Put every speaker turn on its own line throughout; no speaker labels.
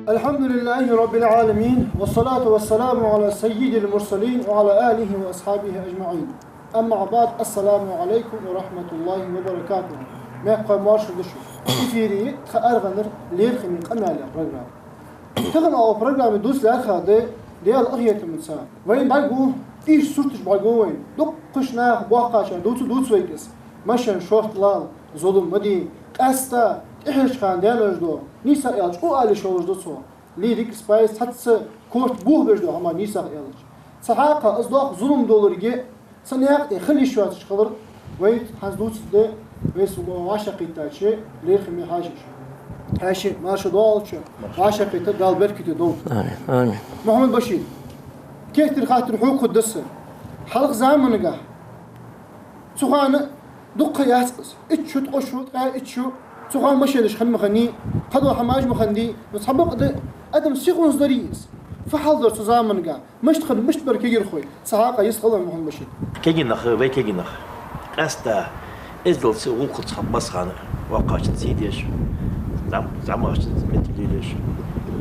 الحمد لله رب العالمين والصلاة والسلام على سيد المرسلين وعلى آله وأصحابه أجمعين. أما بعد، السلام عليكم ورحمة الله وبركاته. ما قام مارشل دشو إفيري خأرغنر لير خمين قنالة برنامج تغن أو برنامج دوس لأخا ديال أغية من سنة وين بعجو إيش صورتش بعجو وين دق قشنا واقعش دوتس ويكس ماشان شورت لال ظلم مدي قاستا إحش خان ديالوش دو نيسا إيالش أو آلش هولش دو سوا ليريك سبايس حتى كورت بوه بيش دو هما نيسا إيالش صحاقة أصدق ظلم دولرجي سنياق خلي شواتش خبر ويت حز دوتس ده ويس وعشقي تاشي لير خمي حاجش هاشي ماشي دوالش عشقي تدال بركتي دول
آمين.
محمد بشير كيف ترخات الحقوق الدسر حلق زمان نجح سخانة دق ياسقس اتشو تقشو اتشو سخان مشيلش خن مخني قدوا حماج مخندي بس حبق ادم سيغونس دريس فحضر زمان نجح مش تخن مش بركير خوي سحاقة يسقل محمد بشير
كيجي نخ وي كيجي نخ استا ازدل سوق قد بس خانه وقاش تزيدش زعما واش متليلش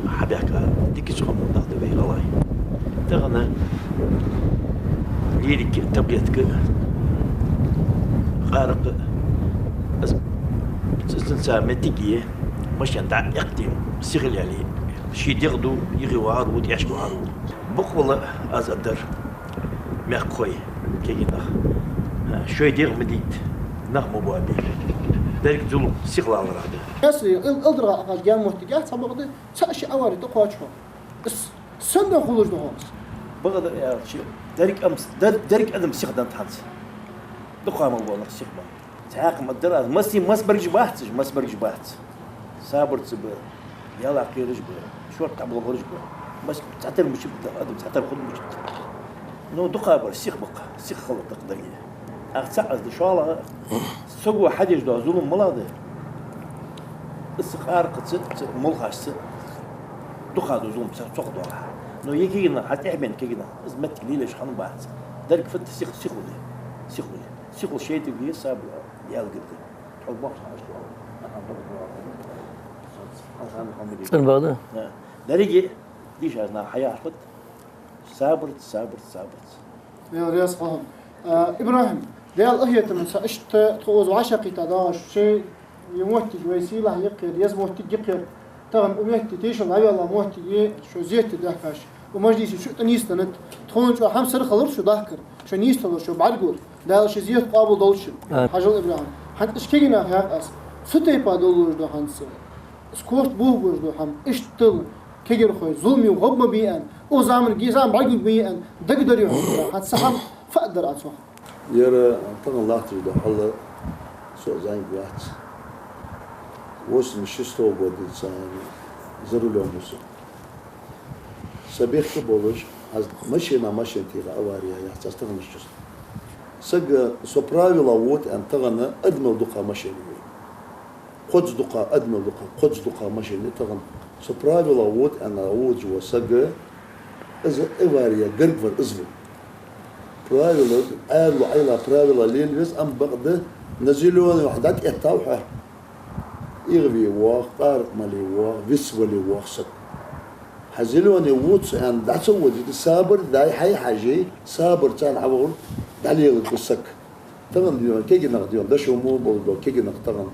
حبيك ديك شغل ناخذ به والله تغنى يديك تبيتك غارق سنسا متيجي مش يندع يقدم سيغل يعني شي يغدو يغيو عارود يعشقو عارود بقول ازدر ميخوي كي نخ شوي دير مديت نخ مبوابي ذلك ظلم سيغل على هذا
يسري الدرا اقاش جام مرتجات سبقده ساشي اواري تقواچو سنه خلوج دهوس
بغض يا شيء ذلك ادم سيغ دان تحنس دقا ما بقول لك سيغ تعاق مدرا مس برج باحت صابر تب يلا كيرج شو تعبوا برج بس تعتر مش ادم تعتر خد مش نو دقا بر سيغ بقى سيغ خلط تقدر اغتعز ان شاء الله سووا حدج دو ظلم ملاده استخار قصت ملخص دخلوا ظلم سقطوا نو يجينا حتى احنا كينا ازمت ليش خن بعد ذلك فت سيخ شيء تبي صاب يا القد تحب
البعض
درجة ديش أنا حياة فت صابرت
يا رياض فهم إبراهيم ديال أهية من سأشت تخوز عشقي تداش شيء يموتي ويسيله يقير يزموتي يقير تغن أميتي تيش العبي الله موتي شو زيت دهكاش ومجلس شو تنيستنت تخون شو حم سر خلر شو دهكر شو نيستل شو بعرقول دال شو زيت قابل دولش حاجة إبراهيم حتى إشكينا هيك أس فتى بدولش ده هنس سكوت بوه ده هم إشتل كجر خوي ظلمي وغب بيئن وزامن جيزان بعرقول بيئن دقدر يوم حتى سحم فقدر أتوه
يرى طبعا الله تريد الله سو زين بيات وش مش يستوى بود إنسان زرو لهم وسو سبيخ كبولش از ماشينا تيغا أواريا يحتاج تغنى شجس سج سوبراوي لاوت أن تغنى أدمل دقة ماشيني قدس دقة أدمل دقة قدس دقة ماشيني تغنى سوبراوي لاوت أن أوج وسج إذا أواريا قرقفر إزفر برايلا قالوا عيلا برايلا ليل بس أم بغده نزلوا وحدات يتوحى يغبي واق طارق مالي واق فيسولي واق سك حزلوني ووتس أن دعسوا دي صابر داي حي حاجي صابر كان عبور دالي السك تغن ديون كيجي نقديون ده شو مو برضو كيجي نقطعن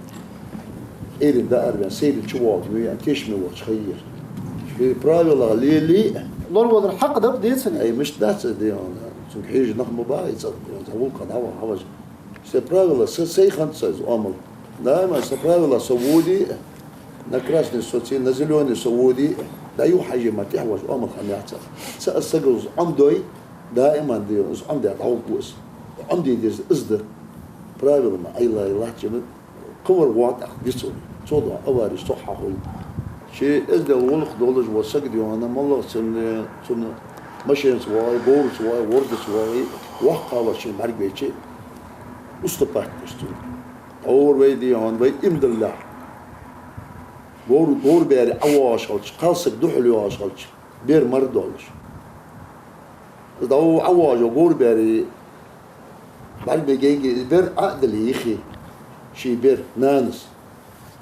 إيرين ده أربعين سيد شواط ويا كيش موش خير في برايلا ليلي
لون وضر الحق ده بدي يتسني
أي مش داس ديون حيج نخمو باي تقول قد هوا حوج سبراغلا سيخن ساز عمل دائما سبراغلا سعودي نكراسني الصوتي نزلوني سعودي لا يو حاجه ما تحوج عمل خميعته سأسجل عمدوي دائما دي عمدي اتعوق بوس عمدي دي ازدر براغلا ما اي لا الله جمد قور واضح بيسو صودا اواري صحه شيء ازدر ولخ دولج وسجدي وانا والله سن ماشين سواي بور سواي ورد سواي وقع وشي معرق بيتشي استباح بستو اور ويدي هون ويد امد الله بور بيري عواش غلش قالسك دحل يواش غلش بير مرد غلش دو عواش وبور بيري معرق بيجي بير عقد يخي شي بير نانس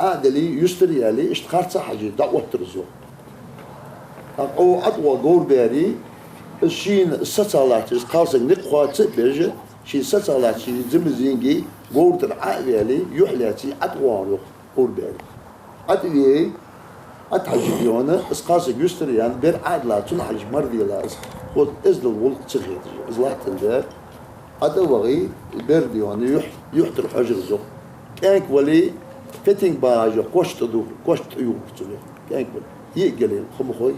عادلي يستري عليه اشتخارت حاجة دعوة ترزو أو أطوى قول بيري الشين الساتالات قاسم نقوات بيرجة شين ساتالات شين زمزينجي قول ترعى عليه يحلاتي أطوى قول بيري أدري أتحجي بيونا اسقاسك يستري يعني بير عادلة تنحج مرضي لا خود إزل الولق تغير إزلاح تنجار أدوغي بير ديونا يحتر حجر زو كانك ولي فيتنج باجا قوش تدور قوش تيوب تلو كانك ولي يقلين خم خوي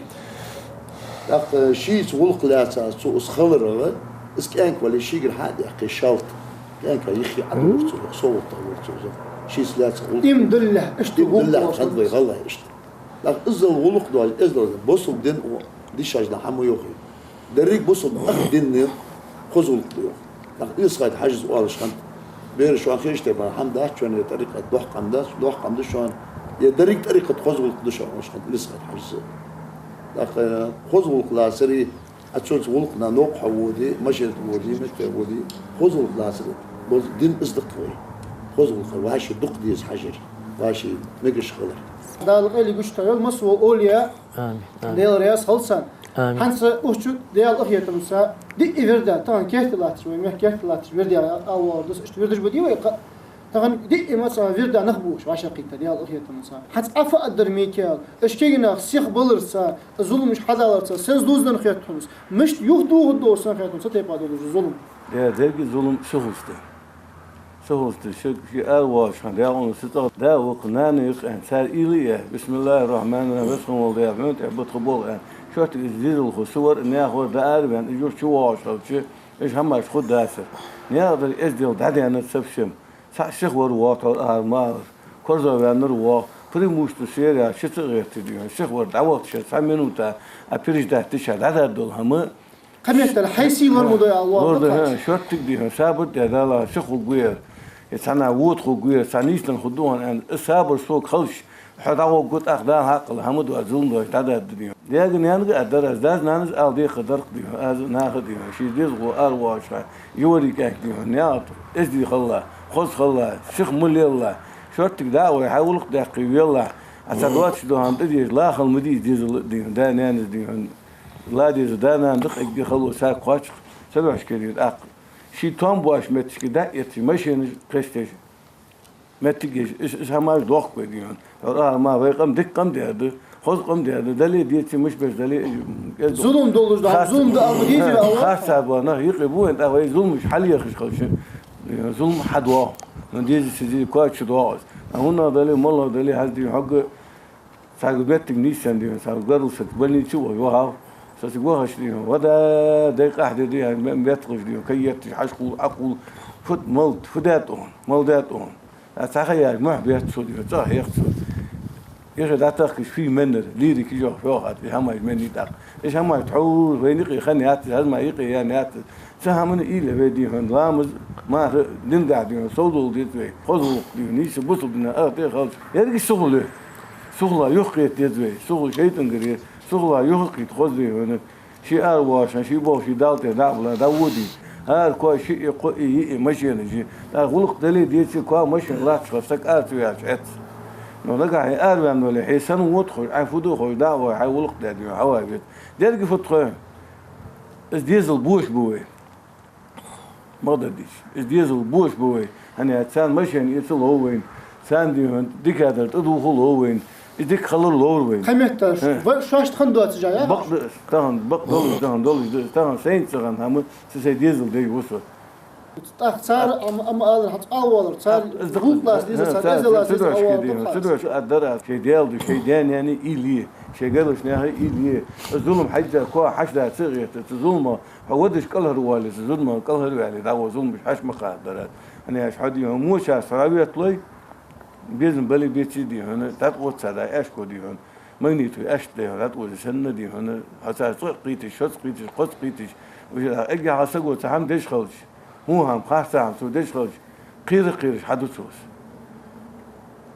لق شيء ولق لا سو اسخلر اس كانك ولي شيء حاد حقي شالت كانك يخي عدور تلو صوت تلو شيء لا ولق
يمدله اشتغل
لا خد بي غلا اشت لق ازل ولق دو ازل بوصل دين دي شاجنا حمو يوخي دريك بوصل دين خذ ولق دو لق يسقط حاجز والش خنت بير شو أخيش تبع حمد شلون طريقة دوح قمدة شلون يدرك طريقة خذ القدش مش خد لسه حجز لكن خذ القلاسري أتشوف ولقنا نوق حودي مشيت ودي مشت ودي خذ القلاسري بس دين أصدقائي خذ القل وهاش دق ديز حجر وهاش نقش خلر
دال قلي قشتغل مسوا أولياء ديال رياس خلصان حنس أشوف ديال أخيات مسا دي إفردا طبعا كهتلاتش وما كهتلاتش فردي أول دس فردش بدي ويق طبعا دي مثلا فردا نخبوش عشقيت ديال أخيات مسا حتى أفا أدر ميكال إشكينا سيخ بلرسا ظلم مش حدا لرسا سنز دوزن خياتهم مش يخدو هدو سن خياتهم ستيبا دولج ظلم
يا ذلك ظلم شغلته شيء أرواش عن داون ستة دا وقنان يقن سار إليه بسم الله الرحمن الرحيم بسم الله الرحمن تعبد قبول يعني شو تجديد الخصور ناخذ دار بين يجور شو واش أو شيء إيش هم مش خد داسر ناخذ إزديل دادي أنا تسبشم شيخ وروات أرمار كرزة بينروا فريموش تسير شو تغير تديون شيخ وردعوت شيء 5 minuta أبيرج ده تشهد هذا دول هم
كم يحتل حيسي ورمضي الله
ورده شو تقديهم سابت هذا لا شيخ وقوير يتسنى وود خوجير سانيستن خدوهن أن السابر سوق خلش حداو قط أخدان حقل حمد وأزون دوش تدا الدنيا لكن يانغ أدرس داز نانز أودي خدر ديه أز ناخد ديه شيء ديزغو أرواش يوري كاك ديه نيات إزدي خلا خذ خلا شيخ مولي الله شرط دعوة يحاول قداقي الله أتدوات شدو عن تدي لا خل مدي ديزل ديه دا نانز ديه لا ديزل دا نانز دي خلو ساق قاش سبعش كريد أقل شي توم باش متش كده يتي ماشين بريستيج متجيش إيش هماش دوخ بديون ما بيقام دك قام ده خذ قام ده دلي ديتي مش بس دلي
ظلم دولج ده ظلم ده أبدي في أول
خاصة بنا يقبوا أنت هو ظلم مش حل يخش خلش ظلم حدوا نديز سيدي كواتش دواز هنا دلي مالله دلي هذي حق ساقبت نيسان دي ساقبل ستبني شو وها سأقولها شديهم وده دقيقة أحد دي يعني بيتقش ديهم كي يتحشقوا عقول فد ملد ملداتهم أتخيل ما بيتسو ديهم صح يخسر يخد أتخش في منر ليري كي جوه فوقات هم يمني دق إيش هم يتحول وينقي خني هات هذا يقي يعني هات سهم إيله بديهم رامز ما ننقع ديهم صودوا ديتوي خذوا ديهم نيس بوصل بنا خالص يرجع شغله يخيط ديتوي شغل شيء تنقريه شغله يخيط خذي هنا شيء أرواش شيء بوش شيء دالته دابلا داودي هذا كوا شيء يقي ماشي نجي غلق دليل ديتي كوا ماشي لا تشوفك أرتوي عشت نلقى أربعين ولا حسن وادخل عفودو خو دعوة حولق دادي حواجد ديرك فتخه ديزل بوش بوي ما ضديش ديزل بوش بوي أنا إنسان ماشي يصل هو وين ساندي ديك هذا تدخل هو وين ديك خلوا اللور وين
خميتاش شاش تخندوا تجايا
بق دول سين تغن هم ديزل دي وصل
صار أما قال حط أول صار غلط لاس ديزل صار ديزل لاس
أول شو أدرى شيء ديال شيء دان يعني إليه شيء قالوا شنو إليه الظلم حاجة كوا حشدة صغيرة الظلم حودش كله روالي الظلم كله روالي ده هو ظلم مش حش مقدرات أنا إيش حد يوم مو شاف سرابي طلي بيزن بالي بيتي دي هنا تقوت سدا إيش كودي هنا مغنيتو إيش ده هنا تقول سنة دي هنا حتى قيتش شط قيتش قط قيتش وش أجي عصقو تحم ديش خلش مو هم خاصة عم توديش خلش قيرش حدثوس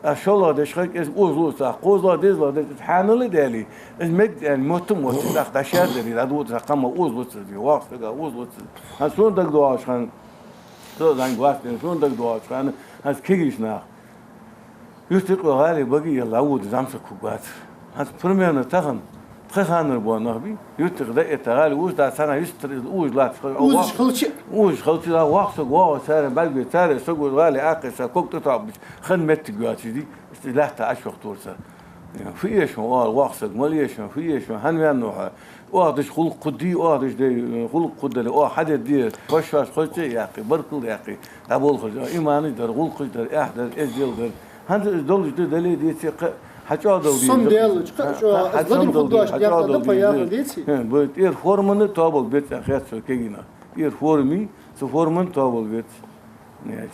أشولا ديش خلك إس أوزلو سا قوزلا ديزلا ديش تحانل دالي إس مد يعني موتم تاخد أشياء دالي لادو تقام أوزلو تدي واقف تجا أوزلو تدي هسون دك دواش خان تو زين واقف شون دك دواش خان هس كيجيش ناخ يستيقظ غالي بقي يلعود زمسك كوبات هذا برمينا تغن خانر بو نغبي يستيقظ دقيقة غالي وش دا سنة يسترد وش لا
وش خلشي
وش خلتي لا وقت واو سار بلبي سار سوق غالي عاقل سكوك تطعب خن مت جواتي دي استلاحت أشوق تورسا في إيش هو وقت ماليش في إيش هنوها واضح خلق قدي واضح ده خلق قدر أو حد دي فش خلتي يا أخي بركل يا أخي أبول خلج إيماني در خلق در أحد إزديل در هذا دول جد دليل دي حاجة دولي
صم ديالج شو أصلاً خدواش ياخذ دفع ياخذ ديتي
بيت إير فورمن تابل بيت أخيات كيجينا إير فورمي سفورمن تابل بيت يعني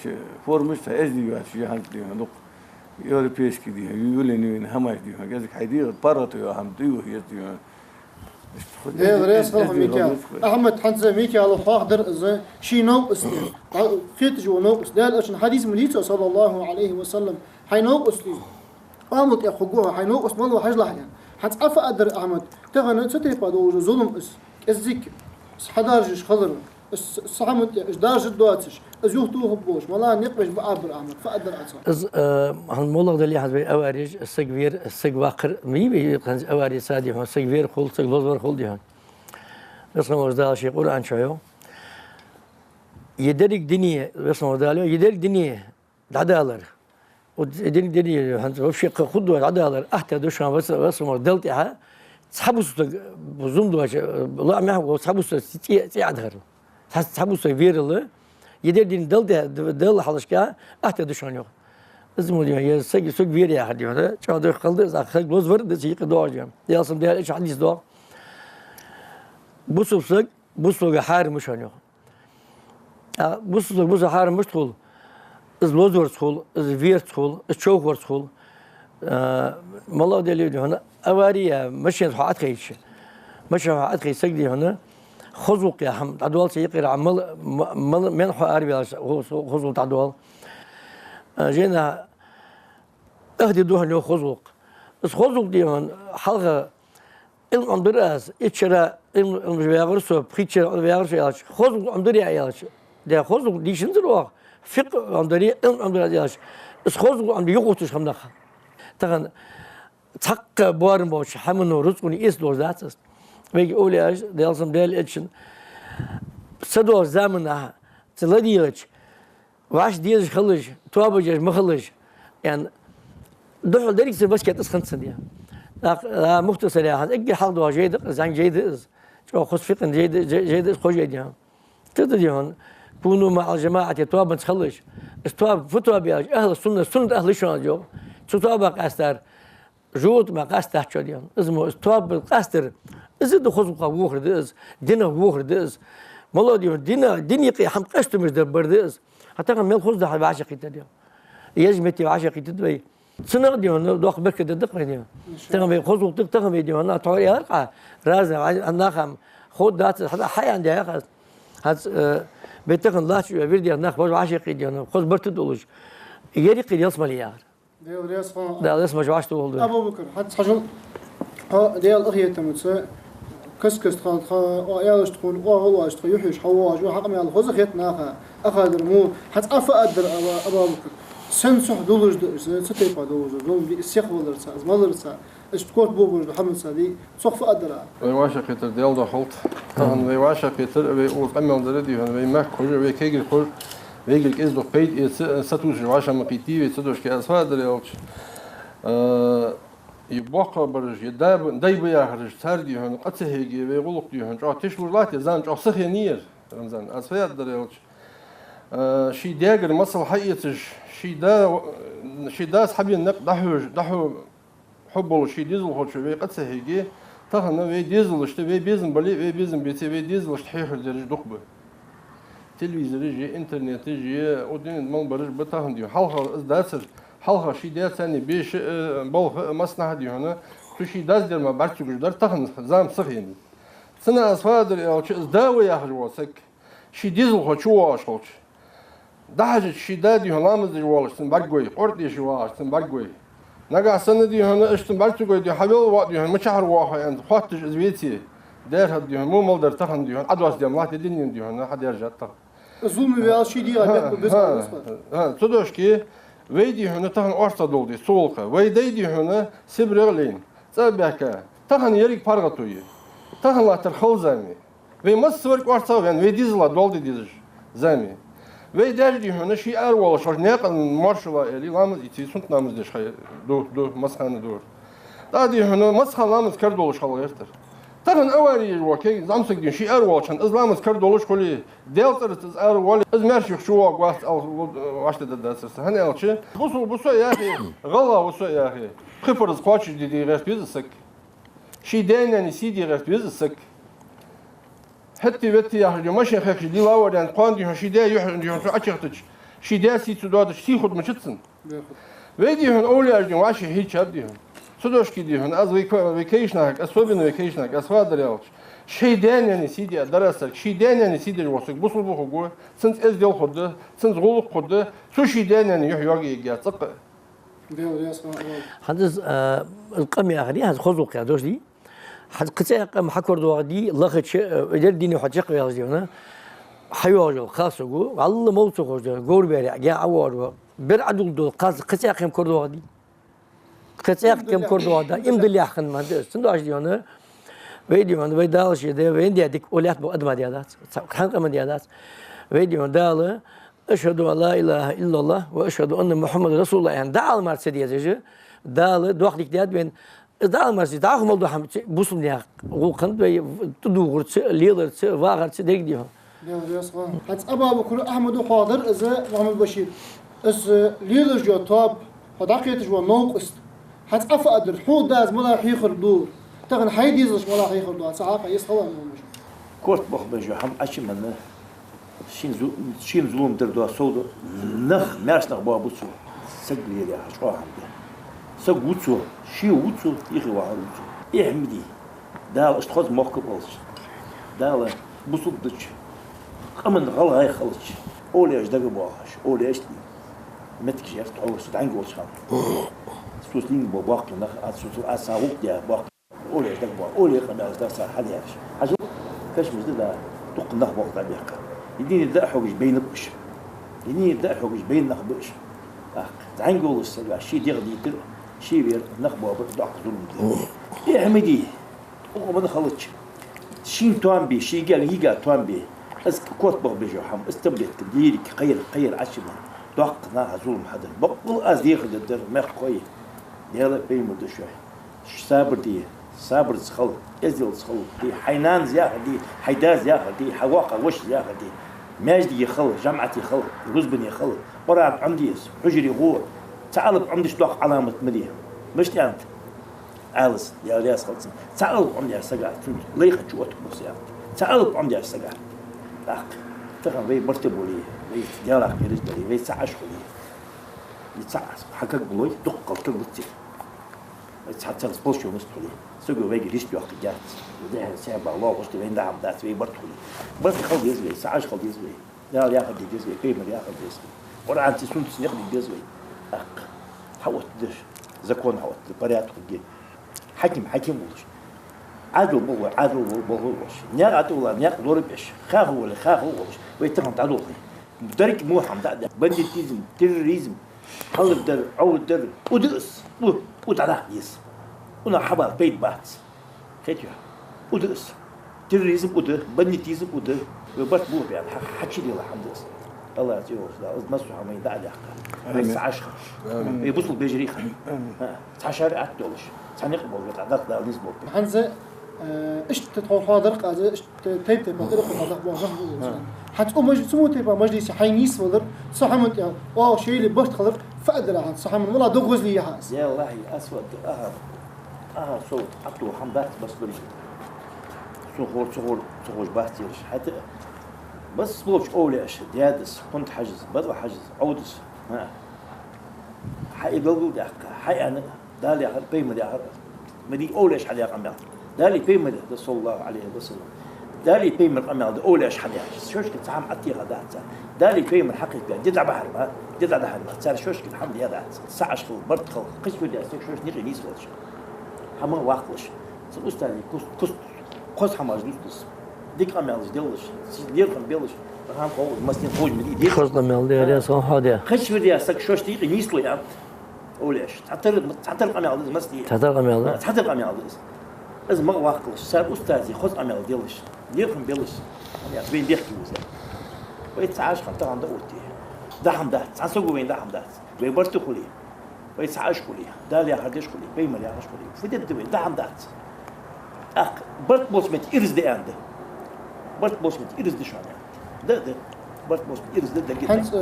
فورمش تأذي واشي هالدي هنوك يوربيس كذي يقولين هماش دي هجازك حيدي برات يا هم ديو هي دي
ده رئيس خلق ميكال أحمد حنزة ميكال حاضر زي شي نوع أسلم فيت جو نوع ده عشان حديث مليته صلى الله عليه وسلم حي نوع أسلم قامت يخوجوها حي نوع أسلم الله حاج لحيان حتى أفقدر أحمد تغنى ستيبا دو ظلم إزيك حدارجش خضر الصحمت إجدارج الدواتش أزيوه هبوش والله نقبش بأبر أحمد فقدر أتصل
هالمولغ دليل حسب أوارج السجوير السجواقر مي كان أوارج سادي هون السجوير خل سجلوزور خل دي هون اسمه وزدال شيء قرآن شايو يدرك دنيا اسمه وزدال يدرك دنيا عدالر ودنيا دنيا هنز وشيء خدوا عدالر أحتى دوشان بس اسمه دلتها تحبس بزوم دواش الله ما هو تحبس تعدهر تحبس فيرل يدير دين دل حلشكا أحتى دوشان يو اسمه دي هي سج فير يا حد هذا شو هذا خلد إذا خلد لوز ورد شيء قدوار جام دي أصلا ده إيش حديث ده بوسو حار مش هنيو بوسو حار مش تقول إز لوز ورد تقول إز فير تقول إز شوك ورد تقول مالله دليل هنا أوارية مش حقات خيش مش حقات خيش سجدي هنا خزوق يا حمد عدوال سيقرا عمل من حاربي خزوق عدوال جينا أهدي دوها نيو خزوق بس خزوق دي هون حلقة إلم أندراس إتشرا إلم بيعرسوا بخيتشر بيعرسوا يالش خزوق أندري يالش ده خزوق دي شنزلوا فقه أندري إلم أندراس يالش بس خزوق أندري يقطش هم نخ تكن تحق بوارن باش حمنو رزقني إيش دور ذاتس ويجي أولي إيش ده أصلا ده الإتشن صدور زمنها تلديش وعش ديش خلج توابج مخلج يعني دحول دريك بس كانت خمسة دي لا مختصر يا هذا إجي حق جيد زين جيد إز شو خص فقن جيد خوش جيد يعني تقدر هون كونوا مع الجماعة تواب تخلج تواب فتوى بياج أهل السنة سنة أهل شو جو تواب قاستر جود ما قاستر شو ديان اسمه تواب قاستر إذا دخل قوة ديز دينا قوة ديز والله ديون ديني حم قشت مش دبر ديز حتى كان ميل خص ده بعشق يتديا يجمتي بعشق يتدوي سنة ديون دوخ برك دقق ديون تغم خص وقت تغم ديون أنا توري هرقة رازم أنا خم خود دات حتى حي عندي هذا هذا بيتكن الله شو بيردي أنا خبر بعشق ديون خص برت دولش يريق يلص مليار ده لسه مش عاشته والله
أبو بكر حتى حجل ديال أخيه تمتسه كسكس خا يالش تكون والله تكون يحيش حواج وحق من الخوز خيت ناخا أخذ رمو حتى أفقدر أبو بكر سنسح دولج ستيبا دولج دولج السيخ ولرسا مالرسا اشتكوت بوبر محمد سادي صف أقدر
ويواشا كتر ديال ده حلت طبعا ويواشا كتر وقمن دردي هن ويمك كل ويكيجل كل ويجل إز دو بيت ستوش واشا مقيتي ستوش كأسفا دريالش يبقى برج دايب يا خرج تردي هن قصه هيجي ويقولك دي هن جا تشور لات زان جا صخي نير رمزان أسفا دريالش شي داغر مصل حقيقتش شي دا صحابي النق دحو حبه شي ديزل خوش وي قصه هيجي تهنا وي ديزل شتي وي بيزن بلي وي بيزن بيتي وي ديزل شتحيح درج دقبه تلفزيون جي انترنت جي ودين من برج بتاهن دي حلقه داسر حلقه شي ديال ثاني بيش بل مصنع دي هنا شي داز ديال ما برتو در تاهن زام صخيني سنه اسفادر يا داوي يا حجوسك شي ديزل خوش واش خوش دحج شي دادي هلامز دي والش سن برغوي قرطي شي واش سن برغوي نجا سنه دي هنا اشتن برتو دي حبيل وقت دي ما شهر واحد عند خاطر زويتي دير هدي مو مال در تاهن دي ادواس دي الله دي هنا حد يرجع
الظلم بيا شي دي بس
ها تدوش كي ويدي هنا تهن أرصد دولدي سولقة ويدي هنا سبرغلين تبعك تهن يريك بارغتوي تهن لا ترخل زمي ومصورك أرصد وين ويديزلا دولدي ديزج زمي ويدي هنا شيء أروع شو ناقل مارشلا اللي لامز يتيسون نامز دش خير دو مسخان دور دادي هنا مسخان لامز كردولش خلقيرتر تهن أولي الوكي زامسك دين شيء أروع شان إسلامز كردولش كلي دلترت إز أروع إز ماشي شو قاست أو واش تدرس هني ألشي بصوا يا أخي غلا بصوا يا أخي خفرز قاتش دي غير بيزسك شي دينا نسيدي غير بيزسك حتى بتي يا أخي ماشي خير دي لاور يعني قاندي شي دا يحن أشرتش شي دا سي تداد شي خد مشتسن ويدي هن أولي أرجع واشي هيك أبدي هن صدوش كدي هن أز ويكيشنك أسوابين ويكيشنك أسواد ريالش شي دان يعني سيدي درسك شي دان يعني سيدي الوسك بوصل بوخو جو سنت إز ديال خده سنت غلق خده شو شي دان يعني يحيى يجي تق
هذا القم يا أخي هذا خذوق يا دوش دي حد قصة قم حكر دوادي لخش جديني حجق يا زينا حيوانه خاصه جو الله موته خرج جور بيرع جا عوار برعدل دول قصة قم كردوادي قصة قم كردوادا إم دليا خن ما ده سندوش ديانا ويديون ويدالش ده ويندي أديك وليات بقدم ديالات خانق من ديالات ويديون دال أشهد أن لا إله إلا الله وأشهد أن محمد رسول الله يعني دال مرسيدس يجي دال دوخليك دياد بين دال مرسيدس داخل مولد هم بوسم نيا وقند تدوغرت ليدرت واغرت ديك ديهم
حتى أبا بكر أحمد وحاضر إذا محمد بشير إز ليدر جو طاب هداقيت جو نوقست حتى أفقدر حود داز ملا حيخر دور تغن حيديزش ملا حيخر دور ساعة يسخوا مش
كورت بخ بجو هم أشي من شين زلوم دردوا سودو نخ ماش نخ بوا بوتسو سجل يا شو هم ده سج ووتسو شي ووتسو يخي واحد ووتسو إحمدي دال اشتخذ موقف أولش دال بوصل دش أمن غلا هاي خلص أولي أجدق بواش أولي أشتي متك شيء أول سود عنق وش خام سوسلين بواق نخ سوسل أساوق يا بواق أولي أجدق بوا أولي قناة أجدق صار حد يعرف عجب كاش مزدلا تق نخ بواق تعبير يديني ذا حوج بين بش يديني ذا حوج بين نخ بش عنق وش شيء يغدي تر شيء بير نخ بوا بدق ظلم يا حمدي وما خلصش شين توان بي شي قال يقال توان بي اس كوت بغ بيجو حم استبدت كديري خير عشما ضغطنا ظلم حدا بقول از ياخذ الدر ما خوي يلا بي مد شوي صابر سخل ازل سخل دي حينان زياخدي حيداز زياخدي حواقه وش زياخدي ماجدي يخل جمعتي يخل رزبني يخل برا عندي حجري غور تعال عندي شلوق علامه مديه مش انت عالس يا رياس خلص تعال عندي سجع ليخ جوتك بس يا تعال عندي سجع لا ترى بي مرتبوا لي بي ديالك رجلي بي سعش خلي يتسعس حكك بلوي دق كل بتي حتى السبوشيو مستولي سوقوا بيجي ريست وقت جات وده سبب الله وقت وين دعم ذات بي مرتولي بس خل يزوي سعش خل يزوي لا ياخذ يزوي قيمه ياخذ يزوي ورا انت سنت ياخذ يزوي اق حوت دش زكون حوت بريات خدي حكيم ولش عدو بوش نيا عدو لا نيا دور بيش خاف ولش ويتم تعدو بدرك مو حمد بنديتيزم تيروريزم حل در عود در ودرس وتعالى يس ونا حبا بيت بات كيتيا ودرس تيروريزم ودر بنديتيزم ودر وبس مو يعني حكي لي الحمد الله يعطيه ما سو حمي دا علاقه بس 10 يبصوا بيجري 19 عتولش سنقبل وتعدد دا نسبه
حنزه اشت حاضر قاعده اشت تيب بقدر حاضر بوجه حتى مجلس سمو تيب مجلس حينيس ولر صحمت يعني واو شيء اللي بشت خلر فقدر عن صحمن والله دغز لي حاس
يا الله اسود صوت عطوا حمدات بس بري صغور باستيرش حتى بس بوش اولي اش ديادس كنت حجز بدو حجز عودس ها حي بقول لك حي انا دالي بيمد يا مدي اولش عليها قمع دالي بيمد صلى الله عليه وسلم دالي بيمد قمع اولش عليها شوش كنت عم عطي غدات دالي بيمد حقيقه جدع بحر ما جدع بحر ما صار شوش كنت الحمد لله دات ساعه شغل برد خل قش بدي اسك شوش نيجي نيسوش حما واقش استاذي كوست حما جدوس ديك قمع ديلش دير قم بيلش هم قوي مسني خوج مدي
خرطنا من الله يا صاحب هذا
خش في دي سك شوش دقيقة يسلو يعني وليش تعترق أنا على مسني
تعترق من الله
تعترق أنا على از ما واقلش صار أستاذي خذ أنا ديلش ديرهم ديلش يعني بين بيحكي وزي ويتعاش خطر عند أوتي دعم ده تعسقوا بين دعم ده ويبرتو خليه ويتعاش خليه دال يا خدش خليه بيمر يا خدش خليه فديت دوين دعم ده أخ برت بوسمت إرز دي عنده برت بوسمت إرز دي شو ده برت بوسمت إرز ده جدا
هنس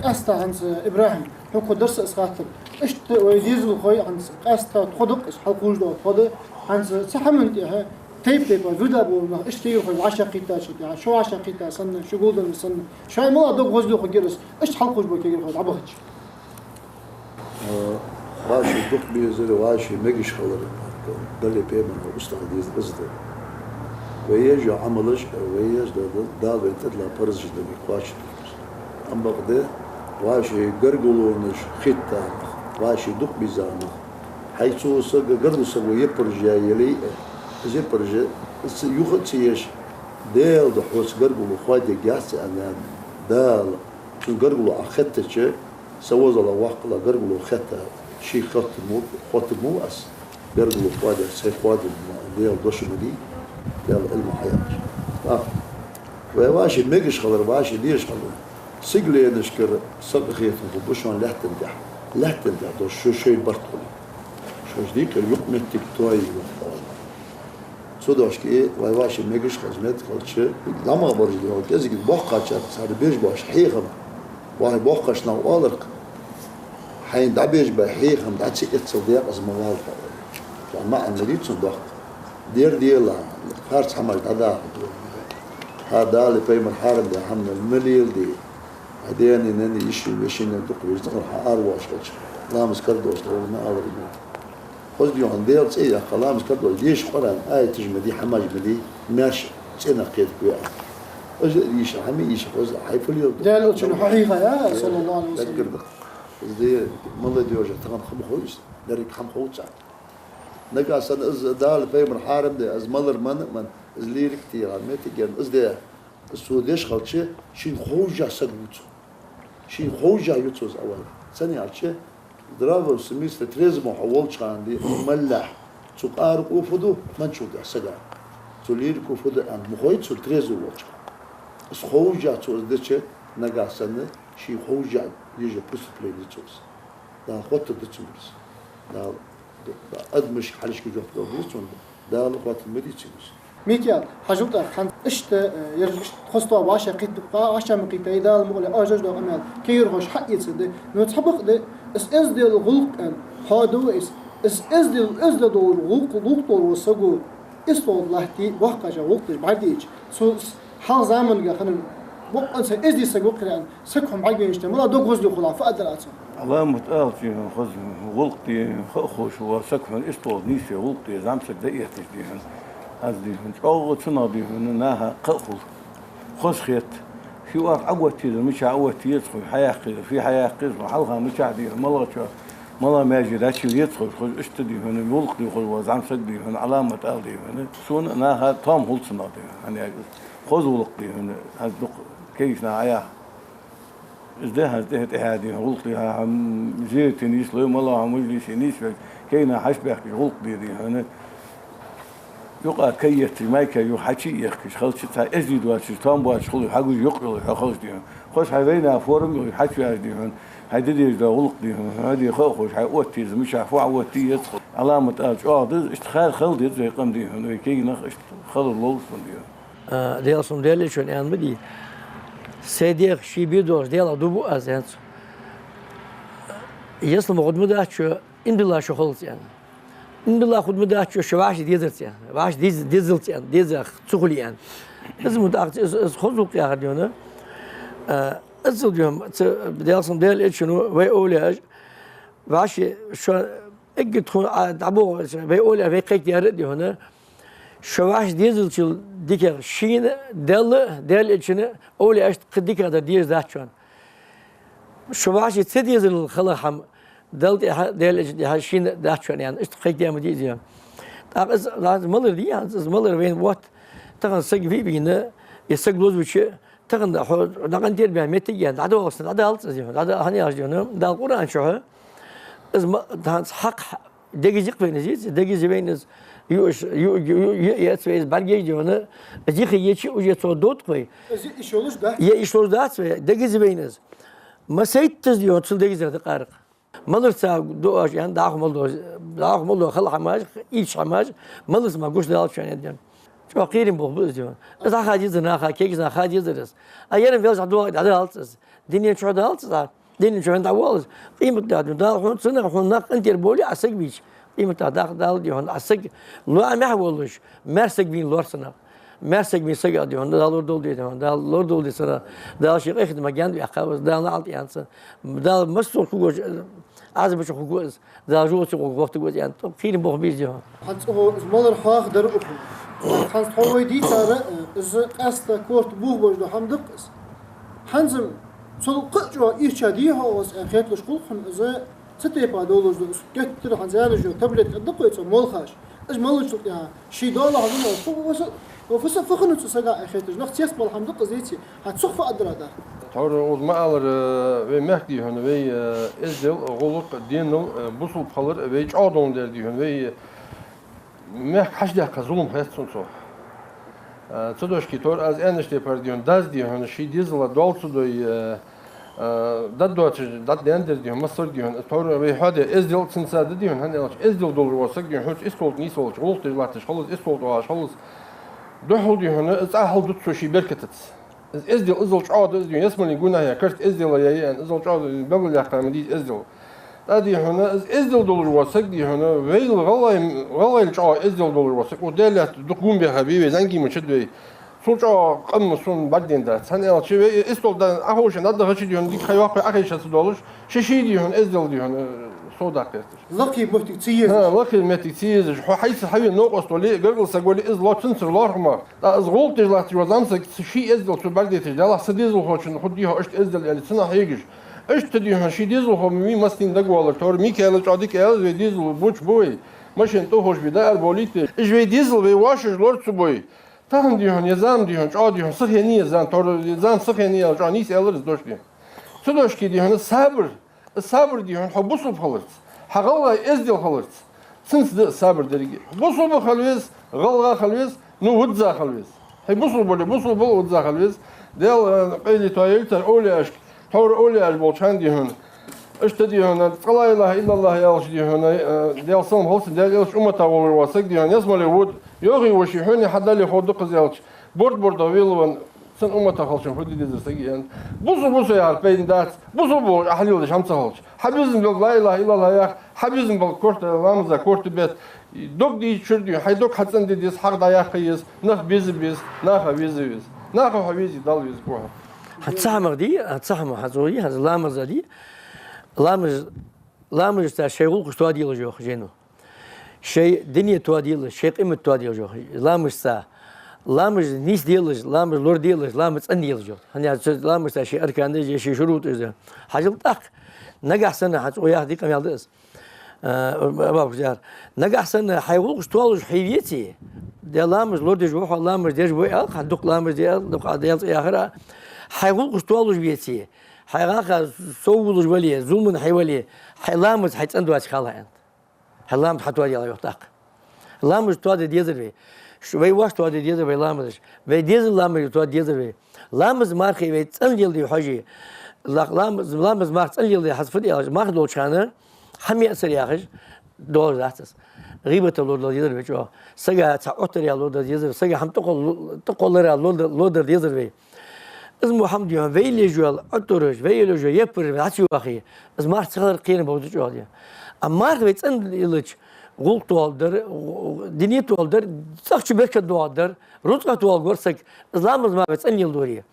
قاستا هنس إبراهيم هو درس إسقاطه إشت ويديز الخوي هنس قاستا تخدق إش حلقوش ده خد هنس سحمنت ها تيب فيدا بول ما إشتي في عشاقيتا شتى شو عشاقيتا سنة شو جودن سنة شو ما دوق غزلو خجلس إيش حلقوش بكير خد عبهج
واشي دوق بيزر واشي مجش خلر دلي بيمن وأستاذ ديز بزده ويجي عملش ويجي ده بيتطلع برز جدا بيقاش أم بقدر واشي قرقلونش خطة واشي دوق بيزانه حيث سق قرقل سوى يبرجع يلي يبرجع يخد سيش دال دحوس قرقل خواجة جاس أنا دال شو قرقل أخدت سوى زلا واقلا قرقل خطة شيء خط مو أس قرقل خواجة سي خواجة دال دوش مدي دال المحياة واشي ميجش خلر واشي ليش خلر سجلي نشكر سق خيتهم وبشون لحتن ده دوش شو شيء برتولي شوش ديك اليوم تكتوي سوداش كي واشي ميجش خدمت خلش لما برج دي كازي بوقا صار بيج باش حيخم واحد بوقاش نو الرك حين دبيج بحيخم داتشي اتصديق از موال ما عندي تصدق دير فارس حمل هذا اللي في محارم ده حمل المليل دي بعدين انني يشي ويشين دقوش دقر حارواش لامس كردوش ما اوري خذ دي عندي ايه كلام كردوش ليش قران تجمدي حماج بدي ماشي سنه قيد كويا ايش حمي ايش خذ حيف اليوم
ده شنو حقيقة يا صلى الله عليه وسلم
تذكر دي مالله ديوجه تمام خم خوش درك خم خوش نقا سن از دال في محارم ده از مالر من از ليرك تي عمتي جن از ده السوديش خلشي شين خوجا سقوت شين خوجا يوتوز اول ثاني عشان درافو سميس تريز محول شاندي ملح سقار وفدو من شو ده سجا تولير كفدو عند مخويت سو تريز ووتش اس خوجا توز دچه نقا سن شي خوجا يجي بس بلاي توز دا خط دچوس دا ادمش حلش كي جوف دوغيسون دا لقات مديتشوس
ميكيال حجوتا خان اشت يرجع خصتوا باشا قيد بقى عشان من قيد ايدال مغلى اجج دو امال كي يرغش حق يتصد نو تحبق ده اس دي الغلق ان هادو اس دي دو الغلق دور وسغو استو لحتي وقجا وقت بعديش سو حال زمن جا خن بقى اس دي سغو كران سكهم عايش تملا دو غوز دي خلاف ادرات
الله متقال في خذ غلطي خوش وسكن استو نيسي غلطي زعمت دقيقة تجديهن هذه أول سنة بيهن ناها قفل خش خيط في واقع عوتي مش عوتي يدخل حياة في حياة قزم حلقة مش عادي ملا ما يجي ذا شيء يدخل خش اشتدي هن يلقي خش وزعم سدي هن علامة ألدي هن سون ناها تام هول سنة يعني خذ ولقي هن هذا كيف ناعيا إزدها هذه غلطي زيت نيس لو ملا عمجلس نيس كينا حشبه غلطي دي هن يقع كيت مايكا يحكي يحكي خلص تا ازيد واش تام واش خلي حقو يقول خلص دي خوش حبينا فورم يحكي هذه هذه دي غلط دي هذه خوش حوتي مش عفوا عوتي يدخل علامه ده اشتخال خلد زي قم دي هنا كي نخ خلد لوس دي
دي اصلا دي شو يعني بدي سيدير شي بيدور ديلا دوبو ازنت يسلم قدمه شو ان بالله شو خلص يعني إن بالله خد مدة شو واش ديزلت يعني واش ديزلت يعني ديزل تقول يعني لازم مدة خذوك يا خديونا أزل اليوم بدي أصلا ديال إيش شنو ويقول واش شو أجد تكون عبوه ويقول ويقيت يرد هنا شو واش ديزل شو ديك شين ديال إيش شنو أولي إيش قديك هذا ديز ذات شون شو واش تديزل خلاهم دلت ديال هالشين داشون يعني اشتقيت يا مدير يعني لازم مالر دي يعني مالر وين وات تغن سق في بينا يسق لوز وش تغن نقن دير بها متيجان عدا وصل عدا هالت زيهم عدا هني أرجونهم دا القرآن شو إز ما حق دقيق بين زيت دقيق بين إز يو يتسوي برجع جونا أجيخ يشي وجه صدوت قوي
İş olur da.
يا إيشور دات دقيق بين إز ما سيد تزيون تصل دقيق زي تقارق مالرسا دوش يعني داخل ملو خل حماج إيش حماج مالرس ما قوش دال شان يدين شو قيرين بقول زيون إذا خاجزنا خاكيجنا خاجزرس أيام فيلش عدوا عدا هالتس دنيا شو عدا هالتس دنيا شو عند أول قيمة ده هون سنة هون ناق أنت البولي عسق بيش قيمة داخل دي هون عسق لو ما حولش مرسق بين لورسنا مرسق بين سجى دي هون دالور دول دي هون دالور دول دي سنة دال شيء إخد مجان دي أخاوس دال نعلت يانسن دال مستور خوج عزب بش خوجوز دال جوز وقفت جوز يعني طب خير بخبيز دي هون
حتى هو مالر حاخ در أخو حتى هو يدي ترى إز أستا كورت بوه بوجدو حمدق حنزم صل قجوا إيش هديه هو أخيت لش خلقهم إذا ستة يبادولوز دو كتير حنزانه جو تبلت قدقوا يتصل مالخاش إيش مالوش يعني شيء دولة هذول فوق وفسا فخنو تسجع أخيتش نخ تيس بالحمدق زيتي هتسخ أدرى ده
Tor uzmalar ve mehdi hön ve ezdel goluk dinil busul kalır ve çadon der diyor ve meh haşda kazulum hayatın so. Çodoşki tor az enişte par diyor daz diyor hön şey dizla dolsu doy dad doç dad dender diyor masır diyor tor ve hadi ezdel sınsa diyor hani ezdel dolur olsa diyor hiç iskolt nis olur goluk der latış halos iskolt var halos dohul diyor hön az ahul dut so şey berketet إزدل إزدل شعاد إزدل يسمعني قلنا هي كرت إزدل يا يعني إزدل شعاد بقول يا أخي مديد إزدل هذه هنا إزدل دولار واسق دي هنا ويل غلا الشعاد إزدل دولار واسق ودلة دقوم بها بيه زنقي مشد بيه سوچا قم سون بعدين ده سنة شيء إزدل ده أهوش نده هالشيء دي هنا دي خياق أخي شخص دولار شيء دي هنا إزدل دي هنا صودا كتير
لقي بوتي تسيز
لقي متي تسيز حيث حي نقص ولي قبل سقولي إز لا تنسر لارما إز غلط لا تجوزامس شيء إزدل شو بلدتي ده لا سديزل هوشن خديها إشت إزدل يعني سنة هيجش إشت تديها شيء ديزل هو مي مستين دقوالر تور مي كيالج عاديك إز ديزل بوش بوي ماشين تو هوش بدا البوليت إيش ديزل واشش لورد سبوي تهم ديهن يزام ديهن عاد ديهن صهينية زان تور يزام صهينية جانيس إلرز دوش ديهن سدوش كي ديهن صبر ديهن حبوسو بخلص حقلا إزدل خلص سنس ده صبر درجة بوسو بخلويس غلغا خلويس نو ودزا خلويس هي بوسو بول ودزا خلويس ديال قيلي تايلتر أولي أشك تور أولي أش بولشان ديهن إشتدي هنا لا إله إلا الله يالش ديهن ديال صوم خلص ديال يالش أمة أول واسق ديهن يسمى لود يوغي وشي حوني حدا لي خود قز يالش برد ويلون سن أمة خلصن خدي ديزر سجيان بوسو يا بين دات بوسو بو أحليل شمس خلص حبيزن لا إله إلا الله يا حبيزن بالكورت لامزا كورت بيت دوك دي شردي حيدوك حسن دي ديس حق دايا خيز نخ بيز نخ بيز نخ حبيزي دال بيز بوها
هتصحمق دي هتصحمق حزوري هز لامز دي لامز تا شيغول قشتوا دي لجوخ جينو شيء دنيا توا دي شيء قيمة توا دي لجوخ لامز تا لامز نيس ديلج لامز لور ديلج لامز ان ديلج هني لامز تا شيء اركان دي شيء شروط اذا حاجه طاق نجح سنه حتى وياه دي كم يالدس بابك جار نجح سنه حيقول قشتوا حيويتي دي لامز لور دي جوخ لامز دي جوي خدق لامز دي دق ديال اخره حيقول قشتوا بيتي حيغاخ سوولج ولي زومن حيولي حلامز حيتندوا اشخالها انت حلامز حتوا ديال يطاق لامز تو دي ديزري شوي واش تو دي ديزري لامز وي ديزر لامز تو ديزري لامز مارخي وي تنجل دي حاجي لامز مارخ تنجل دي حسب دي مارخ دو شانه هم يأثر ياخج دور ذاتس غيبة لود ديزري جو سجا تعطر يا لود ديزري سجا هم تقول لود ديزري اسمه حمد يوم ويلي جوال أطرش ويلي جو يبر هاتشو أخي از مارك صغر قيرن بودج عادية أما مارك بيتسند يلج غول توالدر دنيا توالدر سخش بركة توالدر روتك توال قرصك إسلام از ما بيتسند يلدورية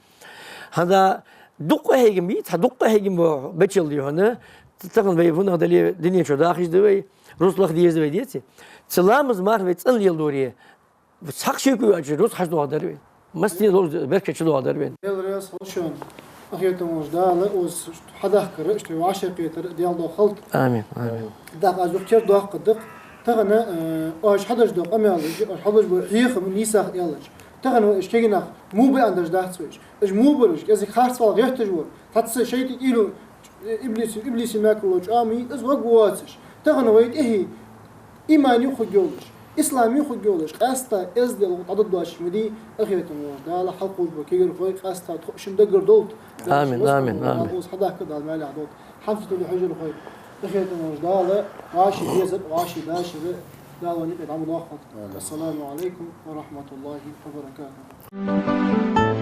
هذا دقة هيجم بيت دقة هيجم بتشيل دي هنا تتقن بيفون هذا اللي دنيا شو داخل دوي روس لخ ديز دوي ديتي إسلام از مارك بيتسند يلدورية سخش يكوي أجر روس حش توالدر بي مستي دول بركة شو توالدر بين
الرئيس خلشون أخيتهم وجدال وز حدا كرش لو عشرة بيتر ديال دو خلط
آمين آمين
دق أزوج كير دق قدق تغنى أش حدش دق أمي على أش حدش بحيخ من نيسا يالج تغنو إيش كيجنا مو بأندرج دهتوش إيش مو برج إذا خارج فال غير تجور تحس شيء إيلو إبليس ما كلوش آمي إز وقواتش تغنو ويد إيه إيماني خد جولش إسلامي خد جولش قاستا إز دل عدد داش مدي أخيرا موجود على حلقة بكير فوق قاستا شن دقر دولت
آمين آمين آمين
حدا كده المالي عدود حمسة الحجر خوي أخيرا موجود على واشي يزد واشي باشر دعوة نبعد عمود واحد السلام عليكم ورحمة الله وبركاته